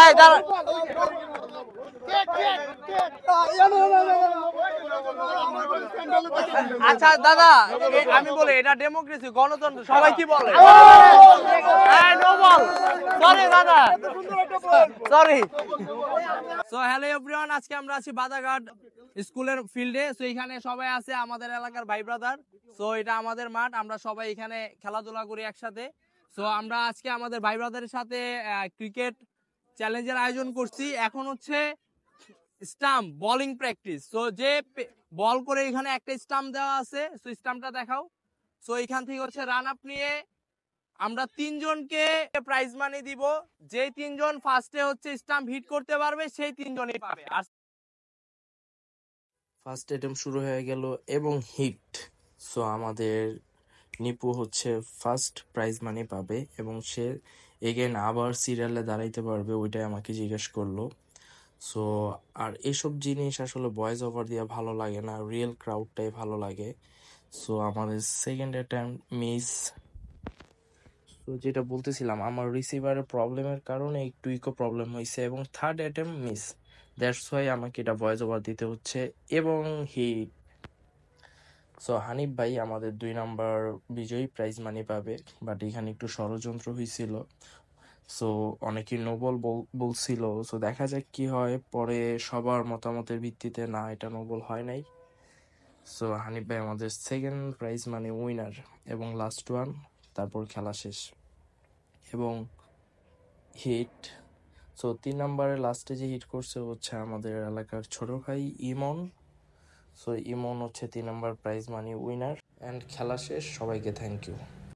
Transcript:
এই দাঁড়া। আচ্ছা দাদা, আমি বলি এটা ডেমোক্রেসি, গণতন্ত্র, সবাই কি বলে? নো বল। সরি দাদা, সরি। সো হ্যালো এভরিওয়ান, আজকে আমরা আছি বাদাঘাট স্কুলের ফিল্ডে। সো এখানে সবাই আছে আমাদের এলাকার ভাই ব্রাদার। সো এটা আমাদের মাঠ, আমরা সবাই এখানে খেলাধুলা করি একসাথে। সো আমরা আজকে আমাদের ভাই ব্রাদারের সাথে ক্রিকেট চ্যালেঞ্জের আয়োজন করছি। এখন হচ্ছে স্টাম্প বোলিং প্র্যাকটিস। সো যে বল করে এখানে একটা স্টাম্প দেওয়া আছে, সো স্টাম্পটা দেখাও। সো এখান থেকে হচ্ছে রান আপ নিয়ে আমরা তিনজনকে প্রাইজ মানি দিব। যে তিনজন ফার্স্টে হচ্ছে স্টাম্প হিট করতে পারবে সেই তিনজনই পাবে। আর ফার্স্ট অ্যাটেম্প শুরু হয়ে গেল এবং হিট। সো আমাদের নিপু হচ্ছে ফার্স্ট প্রাইজ মানি পাবে এবং সে এগেন আবার সিরিয়ালে দাঁড়াইতে পারবে, ওইটাই আমাকে জিজ্ঞেস করলো। সো আর এসব জিনিস আসলে ভয়েস ওভার দিয়ে ভালো লাগে না, রিয়েল ক্রাউডটাই ভালো লাগে। সো আমাদের সেকেন্ড অ্যাটেম্প মিস। তো যেটা বলতেছিলাম, আমার রিসিভারের প্রবলেমের কারণে একটু ইকো প্রবলেম হয়েছে এবং third attempt miss, that's why আমাকে এটা ভয়েস ওভার দিতে হচ্ছে এবং হিট। সো হানিফ ভাই আমাদের 2 নাম্বার বিজয়ী প্রাইজ মানি পাবে, বাট এখানে একটু ষড়যন্ত্র হয়েছিল। সো অনেকেই নোবল বলছিল। সো দেখা যাক কি হয়, পরে সবার মতামতের ভিত্তিতে না, এটা নোবল হয় নাই। সো হানিফ ভাই আমাদের সেকেন্ড প্রাইজ মানি উইনার এবং লাস্ট ওয়ান। তারপর খেলা শেষ এবং হিট। সো 3 নাম্বারে লাস্টে যে হিট করছে হচ্ছে আমাদের এলাকার ছোট ভাই ইমন। সো ইমন হচ্ছে 3 number prize money winner. And খেলা শেষ, সবাইকে থ্যাংক ইউ।